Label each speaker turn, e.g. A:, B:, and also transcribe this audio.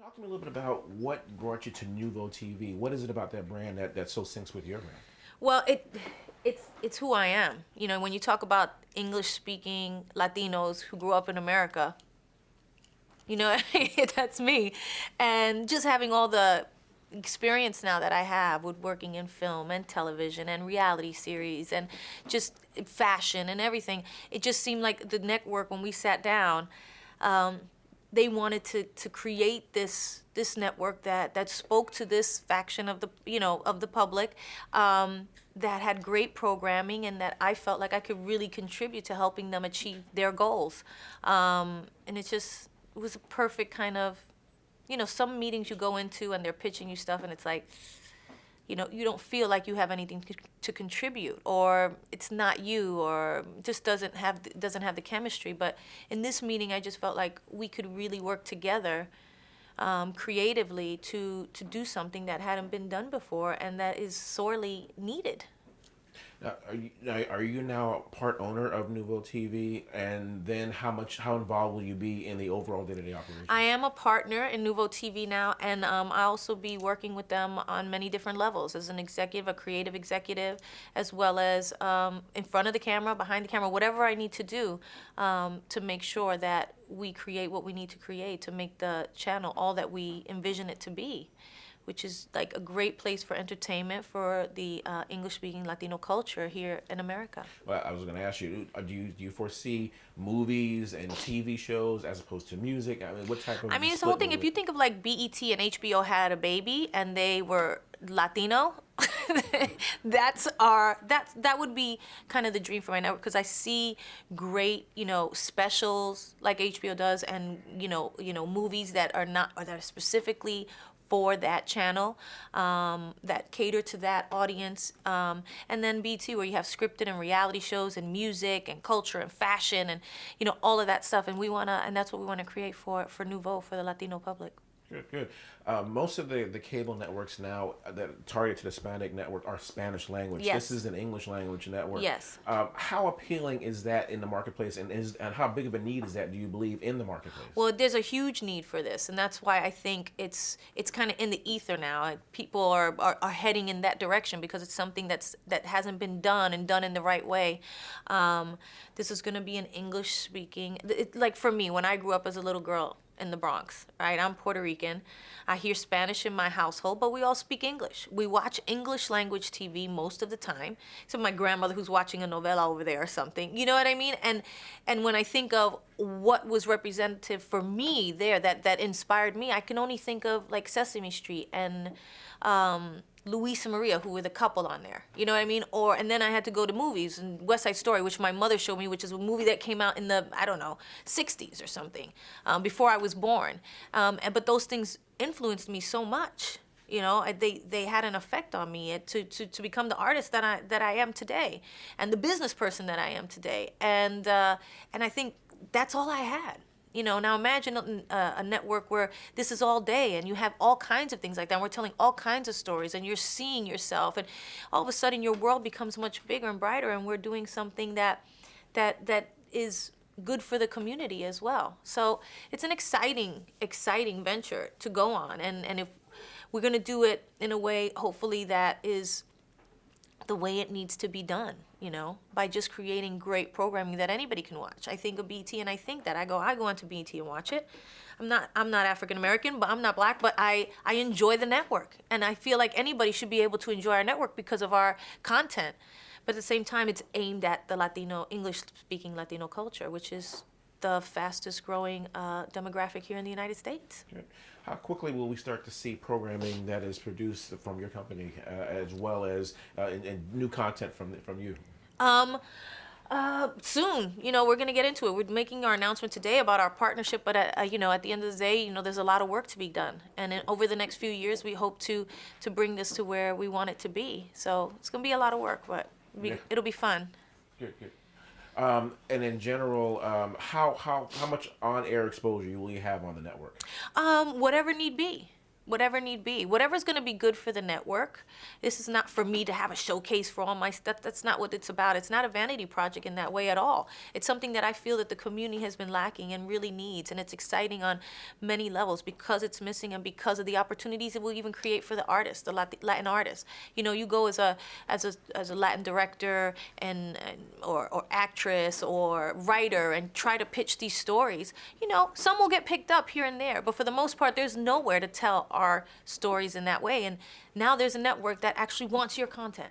A: Talk to me a little bit about what brought you to NuvoTV. What is it about that brand that so syncs with your brand?
B: Well, it's who I am. You know, when you talk about English speaking Latinos who grew up in America, you know, that's me. And just having all the experience now that I have with working in film and television and reality series and just fashion and everything, it just seemed like the network when we sat down, um, they wanted to create this network that spoke to this faction of the of the public, that had great programming and that I felt like I could really contribute to helping them achieve their goals. And it was a perfect kind of, some meetings you go into and they're pitching you stuff and it's like, you don't feel like you have anything to contribute, or it's not you, or just doesn't have the chemistry. But in this meeting, I just felt like we could really work together, creatively to do something that hadn't been done before and that is sorely needed.
A: Now, are you now part owner of NuvoTV? And then how involved will you be in the overall day-to-day
B: I
A: operations?
B: am a partner in NuvoTV now, and I also be working with them on many different levels as an executive, a creative executive, as well as in front of the camera, behind the camera, whatever I need to do, to make sure that we create what we need to create to make the channel all that we envision it to be, which is like a great place for entertainment for the English-speaking Latino culture here in America.
A: Well, I was going to ask you, do you foresee movies and TV shows as opposed to music? I mean, what type of
B: I mean, it's the whole
A: split
B: thing.
A: will
B: If
A: it?
B: you think of like BET and HBO had a baby and they were Latino, that would be kind of the dream for my network, because I see great, specials like HBO does, and movies that are not, or that are specifically for that channel, that cater to that audience, and then BT, where you have scripted and reality shows and music and culture and fashion and all of that stuff, and that's what we want to create for Nouveau, for the Latino public.
A: Good, good. Most of the cable networks now that target to the Hispanic network are Spanish language. This
B: Yes.
A: is an English language network.
B: Yes.
A: How appealing is that in the marketplace, and how big of a need is that, do you believe, in the marketplace?
B: Well, there's a huge need for this, and that's why I think it's kind of in the ether now. People are heading in that direction because it's something that hasn't been done and done in the right way. This is going to be an English speaking. Like for me, when I grew up as a little girl in the Bronx, right? I'm Puerto Rican. I hear Spanish in my household, but we all speak English. We watch English language TV most of the time. Except my grandmother who's watching a novela over there or something. You know what I mean? And when I think of what was representative for me there, that inspired me, I can only think of like Sesame Street and Luis and Maria, who were the couple on there. You know what I mean? And then I had to go to movies, and West Side Story, which my mother showed me, which is a movie that came out in the, I don't know, 60s or something, before I was born. But those things influenced me so much. They had an effect on me to become the artist that I am today, and the business person that I am today. And I think that's all I had. Now imagine a network where this is all day and you have all kinds of things like that. And we're telling all kinds of stories and you're seeing yourself, and all of a sudden your world becomes much bigger and brighter, and we're doing something that is good for the community as well. So it's an exciting venture to go on, and if we're going to do it in a way, hopefully, that is the way it needs to be done, by just creating great programming that anybody can watch. I think of BT and I think that I go onto BT and watch it. I'm not African American, but I'm not black, but I enjoy the network, and I feel like anybody should be able to enjoy our network because of our content. But at the same time, it's aimed at the Latino, English speaking Latino culture, which is the fastest growing demographic here in the United States.
A: Good. How quickly will we start to see programming that is produced from your company, as well as and new content from you?
B: Soon, we're going to get into it. We're making our announcement today about our partnership, but at the end of the day, there's a lot of work to be done, and over the next few years, we hope to bring this to where we want it to be. So it's going to be a lot of work, but
A: Yeah.
B: it'll be fun.
A: Good, good. And in general, how much on-air exposure will you have on the network?
B: Whatever need be. whatever need be, whatever's going to be good for the network. This is not for me to have a showcase for all my stuff. That's not what it's about. It's not a vanity project in that way at all. It's something that I feel that the community has been lacking and really needs, and it's exciting on many levels because it's missing and because of the opportunities it will even create for the artists, the Latin artists. You know, you go as a Latin director or actress or writer and try to pitch these stories. You know, some will get picked up here and there, but for the most part, there's nowhere to tell our stories in that way. And now there's a network that actually wants your content.